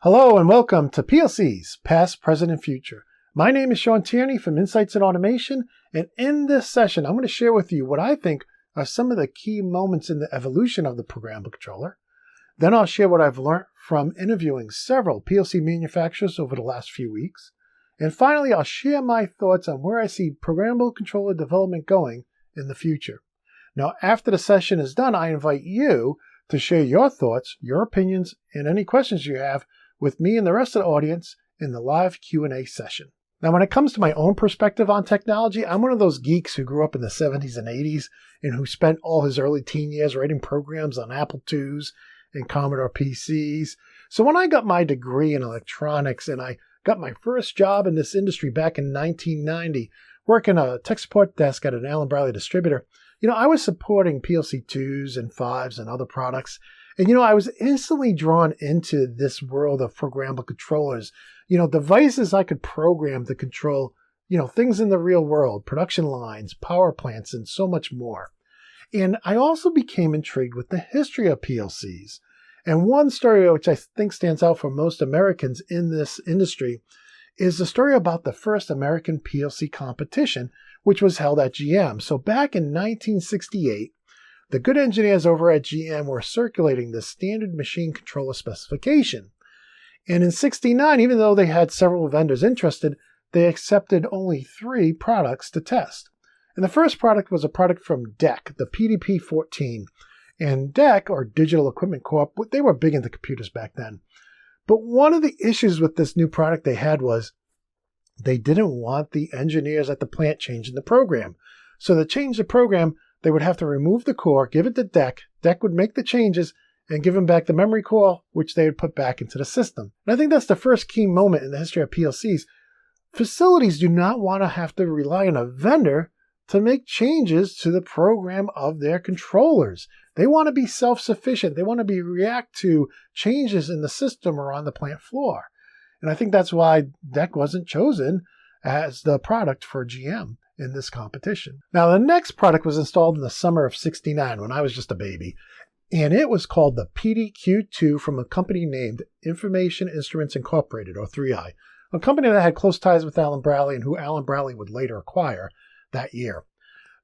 Hello and welcome to PLC's Past, Present, and Future. My name is Sean Tierney from Insights in Automation, and in this session, I'm going to share with you what I think are some of the key moments in the evolution of the programmable controller. Then I'll share what I've learned from interviewing several PLC manufacturers over the last few weeks. And finally, I'll share my thoughts on where I see programmable controller development going in the future. Now, after the session is done, I invite you to share your thoughts, your opinions, and any questions you have with me and the rest of the audience in the live Q&A session. Now, when it comes to my own perspective on technology, I'm one of those geeks who grew up in the 70s and 80s and who spent all his early teen years writing programs on Apple IIs and Commodore PCs. So when I got my degree in electronics and I got my first job in this industry back in 1990, working a tech support desk at an Allen Bradley distributor, I was supporting PLC 2s and 5s and other products. And, I was instantly drawn into this world of programmable controllers, devices I could program to control, things in the real world, production lines, power plants, and so much more. And I also became intrigued with the history of PLCs. And one story which I think stands out for most Americans in this industry is the story about the first American PLC competition, which was held at GM. So back in 1968, the good engineers over at GM were circulating the standard machine controller specification. And in 69, even though they had several vendors interested, they accepted only 3 products to test. And the first product was a product from DEC, the PDP-14. And DEC, or Digital Equipment Corp., they were big into computers back then. But one of the issues with this new product they had was they didn't want the engineers at the plant changing the program. So to change the program, they would have to remove the core, give it to DEC. DEC would make the changes and give them back the memory core, which they would put back into the system. And I think that's the first key moment in the history of PLCs. Facilities do not want to have to rely on a vendor to make changes to the program of their controllers. They want to be self-sufficient. They want to react to changes in the system or on the plant floor. And I think that's why DEC wasn't chosen as the product for GM in this competition. Now, the next product was installed in the summer of 69 when I was just a baby, and it was called the PDQ-2 from a company named Information Instruments Incorporated, or 3i, a company that had close ties with Allen Bradley and who Allen Bradley would later acquire that year.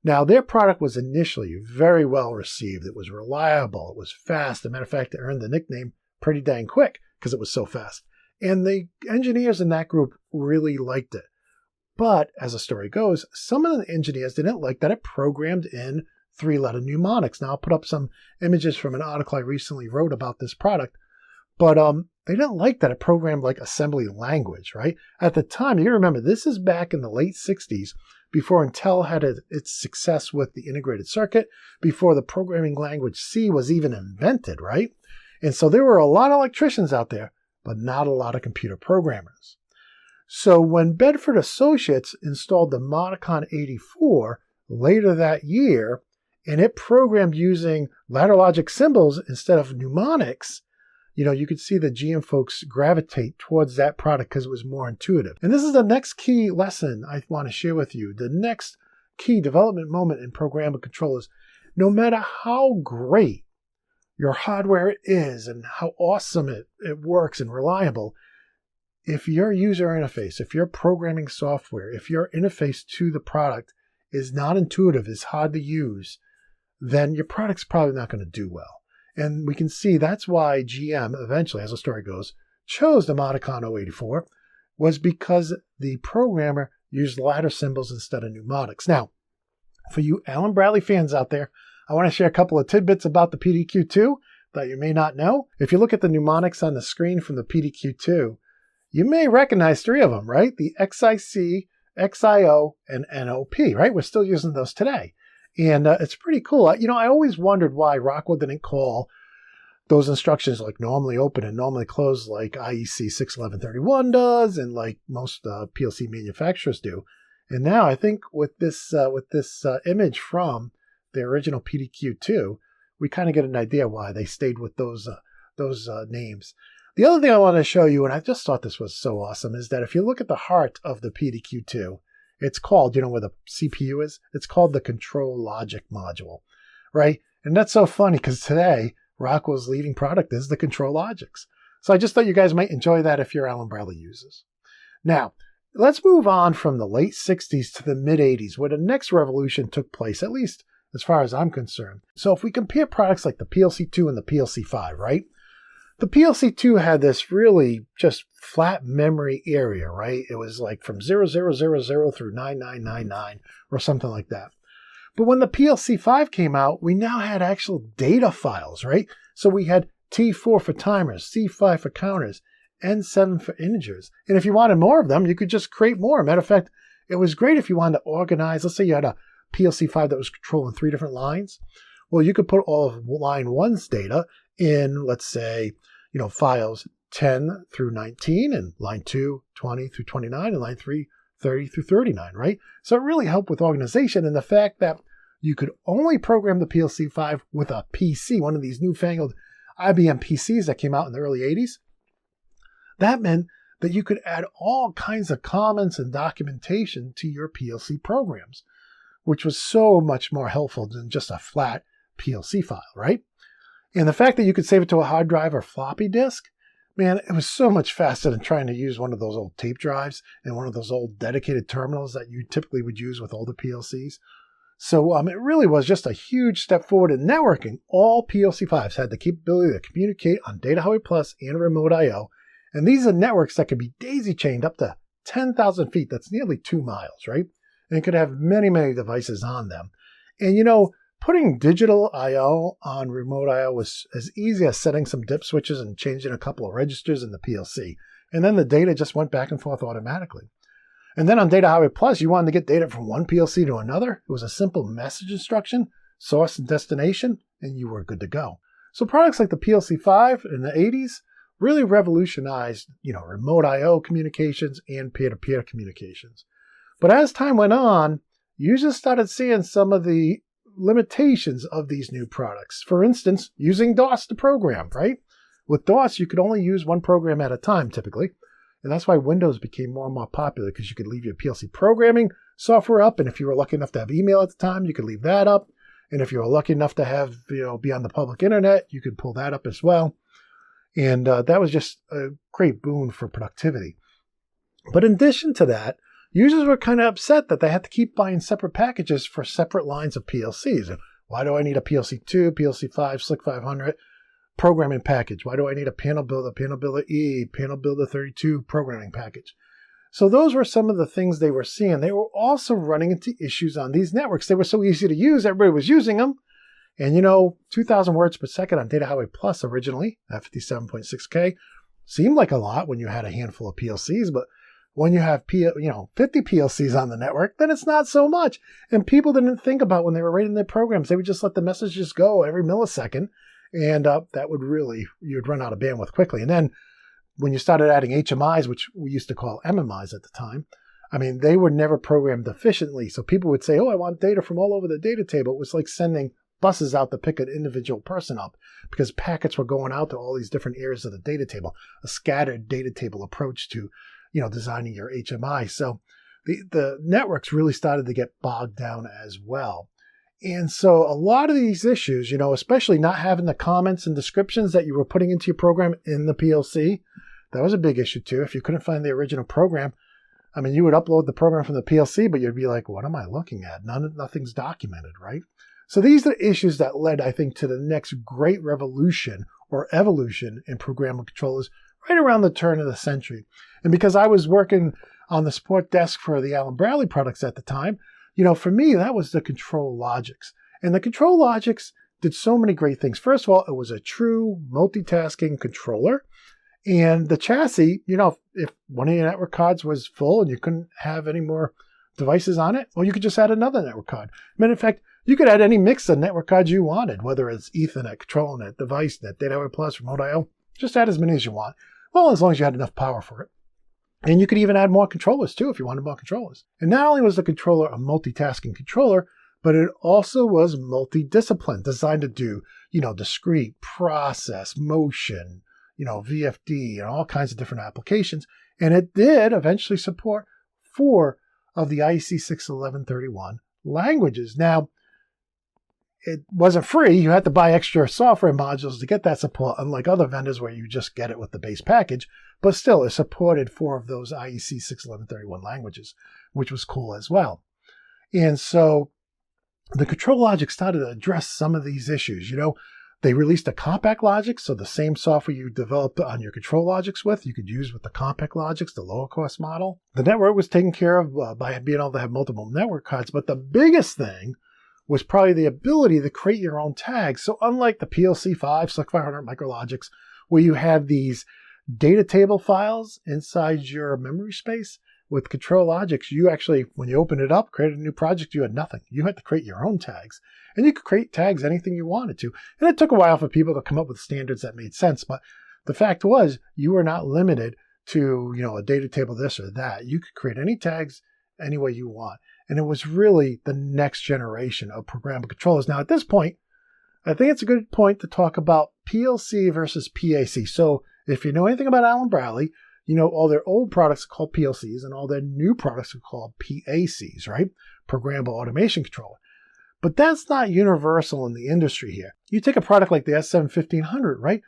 Now, their product was initially very well received. It was reliable. It was fast. As a matter of fact, it earned the nickname Pretty Dang Quick because it was so fast. And the engineers in that group really liked it. But, as the story goes, some of the engineers didn't like that it programmed in 3-letter mnemonics. Now, I'll put up some images from an article I recently wrote about this product. But they didn't like that it programmed like assembly language, right? At the time, you remember, this is back in the late 60s, before Intel had its success with the integrated circuit, before the programming language C was even invented, right? And so there were a lot of electricians out there, but not a lot of computer programmers. So when Bedford Associates installed the Modicon 84 later that year, and it programmed using ladder logic symbols instead of mnemonics, you could see the GM folks gravitate towards that product because it was more intuitive. And this is the next key lesson I want to share with you. The next key development moment in programmable controllers. No matter how great your hardware is and how awesome it works and reliable, if your user interface, if your programming software, if your interface to the product is not intuitive, is hard to use, then your product's probably not going to do well. And we can see that's why GM eventually, as the story goes, chose the Modicon 084, was because the programmer used ladder symbols instead of mnemonics. Now, for you Allen Bradley fans out there, I want to share a couple of tidbits about the PDQ-2 that you may not know. If you look at the mnemonics on the screen from the PDQ-2, you may recognize 3 of them, right? The XIC, XIO, and NOP, right? We're still using those today. And it's pretty cool. I always wondered why Rockwell didn't call those instructions like normally open and normally close like IEC 61131 does and like most PLC manufacturers do. And now I think with this image from the original PDQ-2, we kind of get an idea why they stayed with those names. The other thing I want to show you, and I just thought this was so awesome, is that if you look at the heart of the PDQ-2, it's called, where the CPU is, it's called the control logic module, right? And that's so funny because today, Rockwell's leading product is the control logics. So I just thought you guys might enjoy that if you're Allen Bradley users. Now, let's move on from the late 60s to the mid 80s, where the next revolution took place, at least as far as I'm concerned. So if we compare products like the PLC-2 and the PLC-5, right? The PLC-2 had this really just flat memory area, right? It was like from 0000 through 9999 or something like that. But when the PLC-5 came out, we now had actual data files, right? So we had T4 for timers, C5 for counters, N7 for integers. And if you wanted more of them, you could just create more. Matter of fact, it was great if you wanted to organize. Let's say you had a PLC-5 that was controlling 3 different lines. Well, you could put all of line 1's data in, let's say, files 10 through 19, and line 2, 20 through 29, and line 3, 30 through 39, right? So it really helped with organization, and the fact that you could only program the PLC-5 with a PC, one of these newfangled IBM PCs that came out in the early 80s, that meant that you could add all kinds of comments and documentation to your PLC programs, which was so much more helpful than just a flat PLC file, right? And the fact that you could save it to a hard drive or floppy disk, man, it was so much faster than trying to use one of those old tape drives and one of those old dedicated terminals that you typically would use with older PLCs. So it really was just a huge step forward in networking. All PLC-5s had the capability to communicate on Data Highway Plus and Remote I/O. And these are networks that could be daisy-chained up to 10,000 feet. That's nearly 2 miles, right? And could have many, many devices on them. And putting digital I/O on remote I/O was as easy as setting some dip switches and changing a couple of registers in the PLC. And then the data just went back and forth automatically. And then on Data Highway Plus, you wanted to get data from one PLC to another. It was a simple message instruction, source and destination, and you were good to go. So products like the PLC-5 in the 80s really revolutionized, remote I/O communications and peer-to-peer communications. But as time went on, users started seeing some of the limitations of these new products. For instance, using DOS to program, right? With DOS, you could only use one program at a time, typically. And that's why Windows became more and more popular, because you could leave your PLC programming software up. And if you were lucky enough to have email at the time, you could leave that up. And if you were lucky enough to have, be on the public internet, you could pull that up as well. And that was just a great boon for productivity. But in addition to that, users were kind of upset that they had to keep buying separate packages for separate lines of PLCs. And why do I need a PLC-2, PLC-5, SLC 500 programming package? Why do I need a Panel Builder E, Panel Builder 32 programming package? So those were some of the things they were seeing. They were also running into issues on these networks. They were so easy to use, everybody was using them. And 2,000 words per second on Data Highway Plus originally, at 57.6K, seemed like a lot when you had a handful of PLCs, but when you have 50 PLCs on the network, then it's not so much. And people didn't think about when they were writing their programs. They would just let the messages go every millisecond, and that would you'd run out of bandwidth quickly. And then when you started adding HMIs, which we used to call MMIs at the time, they were never programmed efficiently. So people would say, I want data from all over the data table. It was like sending buses out to pick an individual person up, because packets were going out to all these different areas of the data table, a scattered data table approach to designing your HMI. So the networks really started to get bogged down as well. And so a lot of these issues, especially not having the comments and descriptions that you were putting into your program in the PLC, that was a big issue too. If you couldn't find the original program, you would upload the program from the PLC, but you'd be like, what am I looking at? Nothing's documented, right? So these are the issues that led, I think, to the next great revolution or evolution in programmable controllers right around the turn of the century. And because I was working on the support desk for the Allen Bradley products at the time, for me, that was the ControlLogix. And the ControlLogix did so many great things. First of all, it was a true multitasking controller. And the chassis, if one of your network cards was full and you couldn't have any more devices on it, well, you could just add another network card. In fact, you could add any mix of network cards you wanted, whether it's Ethernet, ControlNet, DeviceNet, Data Highway Plus, Remote I/O. Just add as many as you want. Well, as long as you had enough power for it. And you could even add more controllers too if you wanted more controllers. And not only was the controller a multitasking controller, but it also was multidiscipline, designed to do, discrete, process, motion, VFD, and all kinds of different applications. And it did eventually support 4 of the IEC 61131 languages. Now, it wasn't free. You had to buy extra software modules to get that support, unlike other vendors where you just get it with the base package. But still, it supported 4 of those IEC 61131 languages, which was cool as well. And so the ControlLogix started to address some of these issues. They released a compact Logix, so the same software you developed on your ControlLogix with, you could use with the compact Logix, the lower cost model. The network was taken care of by being able to have multiple network cards, but the biggest thing was probably the ability to create your own tags. So unlike the PLC5, SLC 500 MicroLogix, where you have these data table files inside your memory space, with ControlLogix, you actually, when you open it up, created a new project, you had nothing. You had to create your own tags. And you could create tags anything you wanted to. And it took a while for people to come up with standards that made sense. But the fact was, you were not limited to, a data table this or that. You could create any tags any way you want. And it was really the next generation of programmable controllers. Now, at this point, I think it's a good point to talk about PLC versus PAC. So if you know anything about Allen Bradley, all their old products are called PLCs and all their new products are called PACs, right? Programmable Automation Controller. But that's not universal in the industry here. You take a product like the SM1500, right?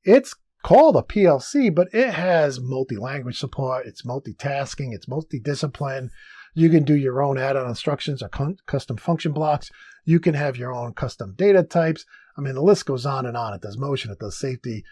It's called a PLC, but it has multi-language support. It's multitasking. It's multi-discipline. You can do your own add-on instructions or custom function blocks. You can have your own custom data types. The list goes on and on. It does motion. It does safety.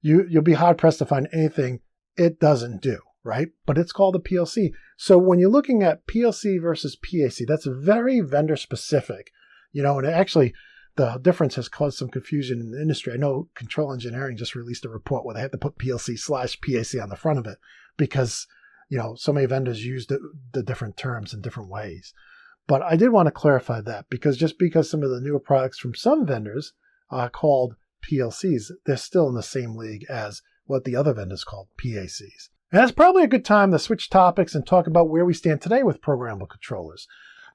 You'll be hard-pressed to find anything it doesn't do, right? But it's called a PLC. So when you're looking at PLC versus PAC, that's very vendor specific, and actually the difference has caused some confusion in the industry. I know Control Engineering just released a report where they had to put PLC/PAC on the front of it because, so many vendors use the different terms in different ways. But I did want to clarify that because some of the newer products from some vendors are called PLCs, they're still in the same league as what the other vendors called PACs. And that's probably a good time to switch topics and talk about where we stand today with programmable controllers.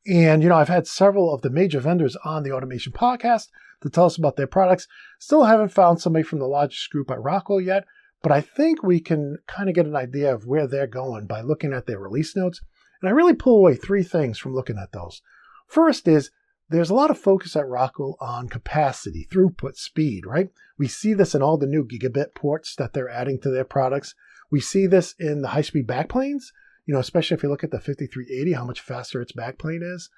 And, I've had several of the major vendors on the Automation Podcast to tell us about their products. Still haven't found somebody from the Logix group at Rockwell yet, but I think we can kind of get an idea of where they're going by looking at their release notes. And I really pull away 3 things from looking at those. First is, there's a lot of focus at Rockwell on capacity, throughput, speed, right? We see this in all the new gigabit ports that they're adding to their products. We see this in the high-speed backplanes, especially if you look at the 5380, how much faster its backplane is.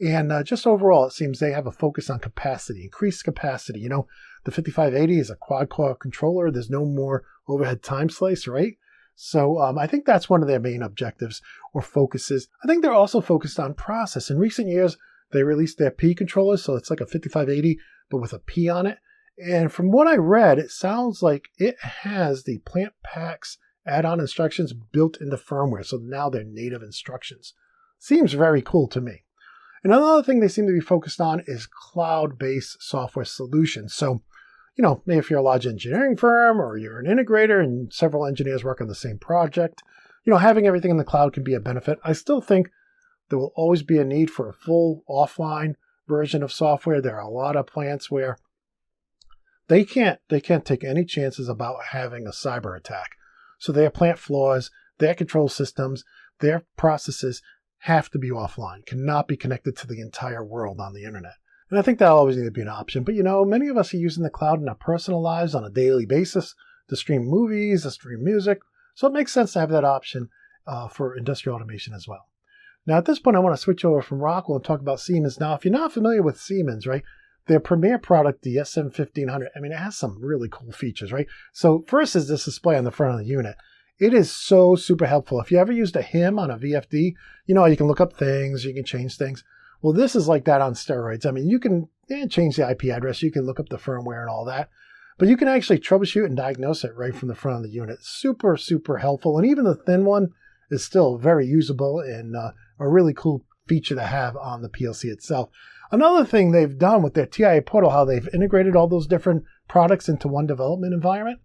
And just overall, it seems they have a focus on capacity, increased capacity. The 5580 is a quad-core controller. There's no more overhead time slice, right? So I think that's one of their main objectives or focuses. I think they're also focused on process. In recent years, they released their P controllers, so it's like a 5580, but with a P on it. And from what I read, it sounds like it has the Plant Packs add-on instructions built into firmware, so now they're native instructions. Seems very cool to me. And another thing they seem to be focused on is cloud-based software solutions. So, maybe if you're a large engineering firm or you're an integrator and several engineers work on the same project, having everything in the cloud can be a benefit. I still think there will always be a need for a full offline version of software. There are a lot of plants where they can't take any chances about having a cyber attack. So their plant floors, their control systems, their processes have to be offline, cannot be connected to the entire world on the internet. And I think that'll always need to be an option. But many of us are using the cloud in our personal lives on a daily basis to stream movies, to stream music. So it makes sense to have that option for industrial automation as well. Now, at this point, I want to switch over from Rockwell and talk about Siemens. Now, if you're not familiar with Siemens, right, their premier product, the SM1500, it has some really cool features, right? So first is this display on the front of the unit. It is so super helpful. If you ever used a HIM on a VFD, you can look up things, you can change things. Well, this is like that on steroids. You can change the IP address, you can look up the firmware and all that, but you can actually troubleshoot and diagnose it right from the front of the unit. Super, super helpful. And even the thin one is still very usable and a really cool feature to have on the PLC itself. Another thing they've done with their TIA portal, how they've integrated all those different products into one development environment,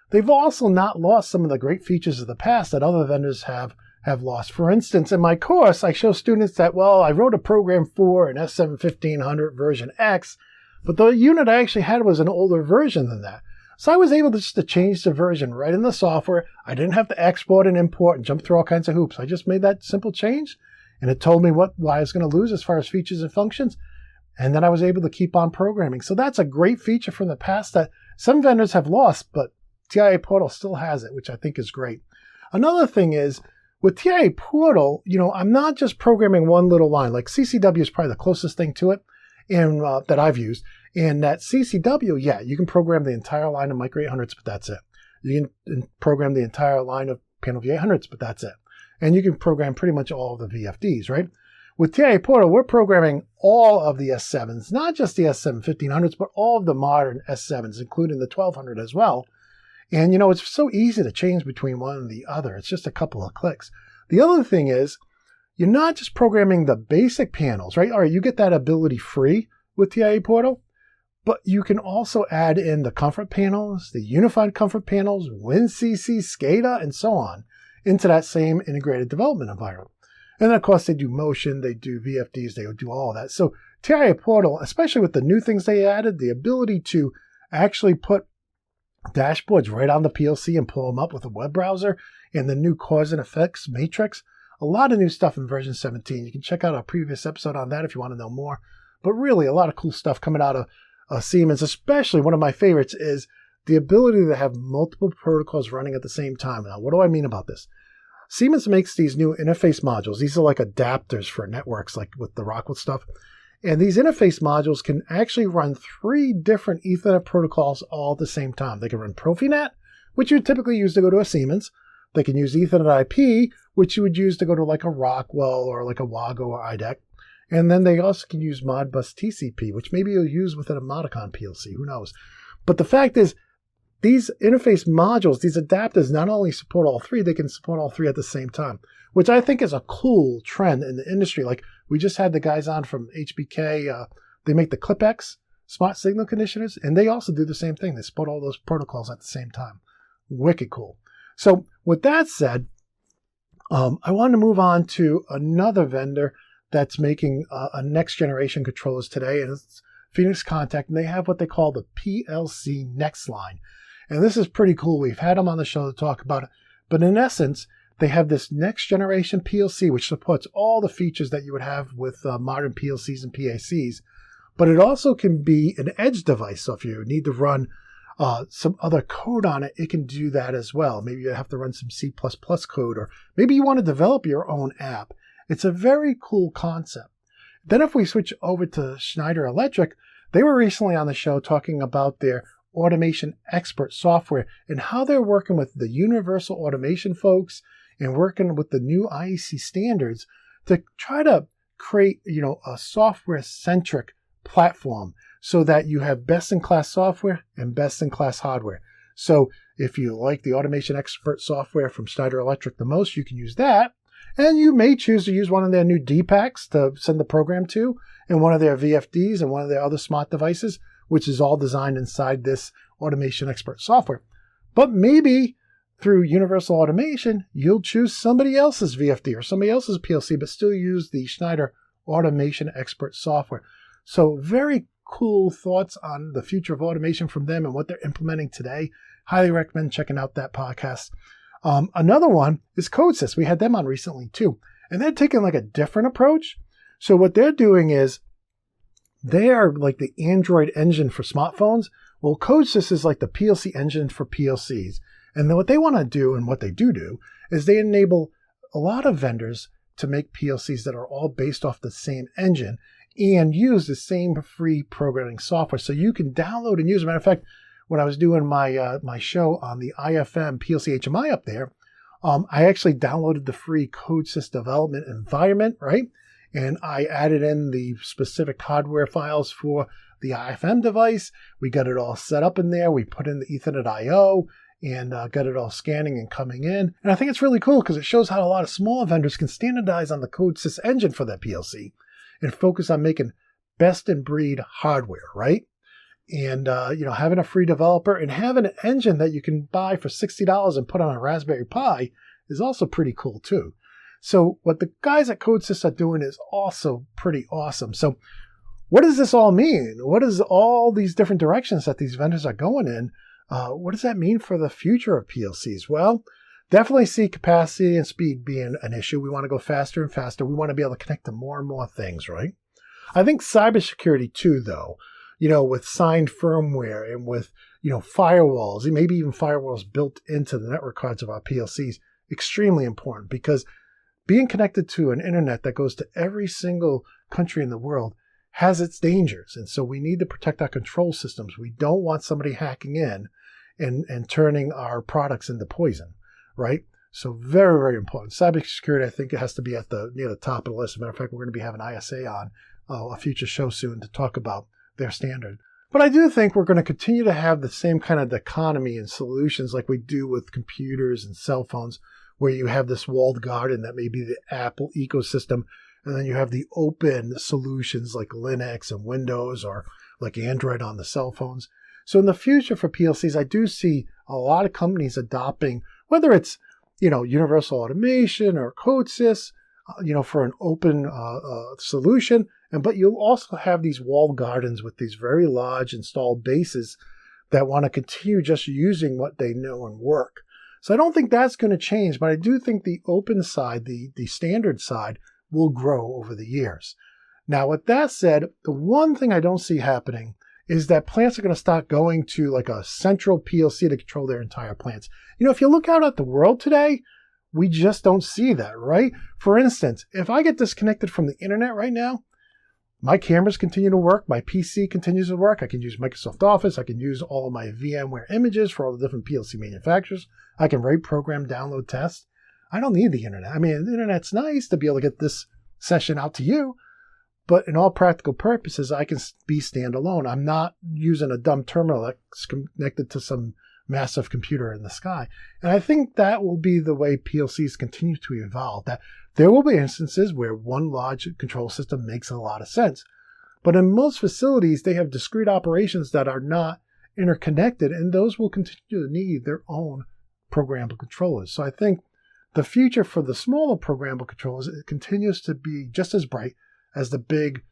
they've also not lost some of the great features of the past that other vendors have lost. For instance, in my course, I show students that, I wrote a program for an SM1500 version X, but the unit I actually had was an older version than that. So I was able to change the version right in the software. I didn't have to export and import and jump through all kinds of hoops. I just made that simple change, and it told me what I was going to lose as far as features and functions. And then I was able to keep on programming. So that's a great feature from the past that some vendors have lost, but TIA Portal still has it, which I think is great. Another thing is, with TIA Portal, I'm not just programming one little line. Like CCW is probably the closest thing to it and that I've used. And that CCW, yeah, you can program the entire line of Micro 800s, but that's it. You can program the entire line of Panel V800s, but that's it. And you can program pretty much all of the VFDs, right? With TIA Portal, we're programming all of the S7s, not just the S7 1500s, but all of the modern S7s, including the 1200 as well. And, it's so easy to change between one and the other. It's just a couple of clicks. The other thing is, you're not just programming the basic panels, right? All right, you get that ability free with TIA Portal, but you can also add in the comfort panels, the unified comfort panels, WinCC, SCADA, and so on into that same integrated development environment. And then, of course, they do motion, they do VFDs, they do all of that. So TIA Portal, especially with the new things they added, the ability to actually put dashboards right on the PLC and pull them up with a web browser, and the new cause and effects matrix, a lot of new stuff in version 17. You can check out our previous episode on that if you want to know more. But really, a lot of cool stuff coming out of Siemens, especially one of my favorites is the ability to have multiple protocols running at the same time. Now, what do I mean about this? Siemens makes these new interface modules. These are like adapters for networks, like with the Rockwell stuff. And these interface modules can actually run 3 different Ethernet protocols all at the same time. They can run Profinet, which you would typically use to go to a Siemens. They can use Ethernet IP, which you would use to go to like a Rockwell or like a Wago or IDEC. And then they also can use Modbus TCP, which maybe you'll use within a Modicon PLC. Who knows? But the fact is, these interface modules, these adapters, not only support all 3, they can support all 3 at the same time, which I think is a cool trend in the industry. Like we just had the guys on from HBK. They make the ClipX smart signal conditioners, and they also do the same thing. They support all those protocols at the same time. Wicked cool. So with that said, I want to move on to another vendor that's making a next generation controllers today, and it's Phoenix Contact, and they have what they call the PLC Next line. And this is pretty cool. We've had them on the show to talk about it. But in essence, they have this next generation PLC, which supports all the features that you would have with modern PLCs and PACs. But it also can be an edge device. So if you need to run some other code on it, it can do that as well. Maybe you have to run some C++ code, or maybe you want to develop your own app. It's a very cool concept. Then if we switch over to Schneider Electric, they were recently on the show talking about their Automation Expert software and how they're working with the Universal Automation folks and working with the new IEC standards to try to create, a software-centric platform so that you have best-in-class software and best-in-class hardware. So if you like the Automation Expert software from Schneider Electric the most, you can use that. And you may choose to use one of their new DPACs to send the program to, and one of their VFDs and one of their other smart devices, which is all designed inside this Automation Expert software. But maybe through Universal Automation, you'll choose somebody else's VFD or somebody else's PLC, but still use the Schneider Automation Expert software. So very cool thoughts on the future of automation from them and what they're implementing today. Highly recommend checking out that podcast. Another one is CodeSys. We had them on recently too. And they're taking like a different approach. So what they're doing is they are like the Android engine for smartphones. Well, CodeSys is like the PLC engine for PLCs. And then what they want to do, and what they do is they enable a lot of vendors to make PLCs that are all based off the same engine and use the same free programming software. So you can download and use. As a matter of fact, when I was doing my show on the IFM PLC HMI up there, I actually downloaded the free CodeSys development environment, right? And I added in the specific hardware files for the IFM device. We got it all set up in there. We put in the Ethernet I/O and got it all scanning and coming in. And I think it's really cool because it shows how a lot of small vendors can standardize on the CodeSys engine for their PLC and focus on making best-in-breed hardware, right? And, having a free developer and having an engine that you can buy for $60 and put on a Raspberry Pi is also pretty cool too. So what the guys at CodeSys are doing is also pretty awesome. So what does this all mean? What is all these different directions that these vendors are going in? What does that mean for the future of PLCs? Well, definitely see capacity and speed being an issue. We want to go faster and faster. We want to be able to connect to more and more things, right? I think cybersecurity too, though, with signed firmware and with, firewalls, and maybe even firewalls built into the network cards of our PLCs, extremely important, because being connected to an internet that goes to every single country in the world has its dangers. And so we need to protect our control systems. We don't want somebody hacking in and turning our products into poison, right? So very, very important. Cybersecurity, I think it has to be near the top of the list. As a matter of fact, we're going to be having ISA on a future show soon to talk about their standard. But I do think we're going to continue to have the same kind of dichotomy and solutions like we do with computers and cell phones, where you have this walled garden that may be the Apple ecosystem, and then you have the open solutions like Linux and Windows, or like Android on the cell phones. So in the future for PLCs, I do see a lot of companies adopting, whether it's universal automation or CodeSys, for an open solution. But you'll also have these walled gardens with these very large installed bases that want to continue just using what they know and work. So I don't think that's going to change, but I do think the open side, the standard side, will grow over the years. Now, with that said, the one thing I don't see happening is that plants are going to start going to like a central PLC to control their entire plants. If you look out at the world today, we just don't see that, right? For instance, if I get disconnected from the internet right now, my cameras continue to work, my PC continues to work, I can use Microsoft Office, I can use all of my VMware images for all the different PLC manufacturers, I can write, program, download, test. I don't need the internet. I mean, the internet's nice to be able to get this session out to you, but in all practical purposes, I can be standalone. I'm not using a dumb terminal that's connected to some massive computer in the sky. And I think that will be the way PLCs continue to evolve, that there will be instances where one large control system makes a lot of sense. But in most facilities, they have discrete operations that are not interconnected, and those will continue to need their own programmable controllers. So I think the future for the smaller programmable controllers, it continues to be just as bright as the big,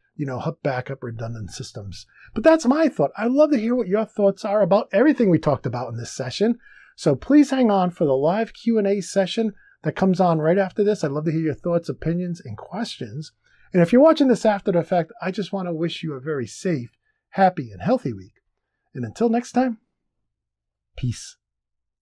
backup redundant systems. But that's my thought. I'd love to hear what your thoughts are about everything we talked about in this session. So please hang on for the live Q&A session that comes on right after this. I'd love to hear your thoughts, opinions, and questions. And if you're watching this after the fact, I just want to wish you a very safe, happy, and healthy week. And until next time, peace.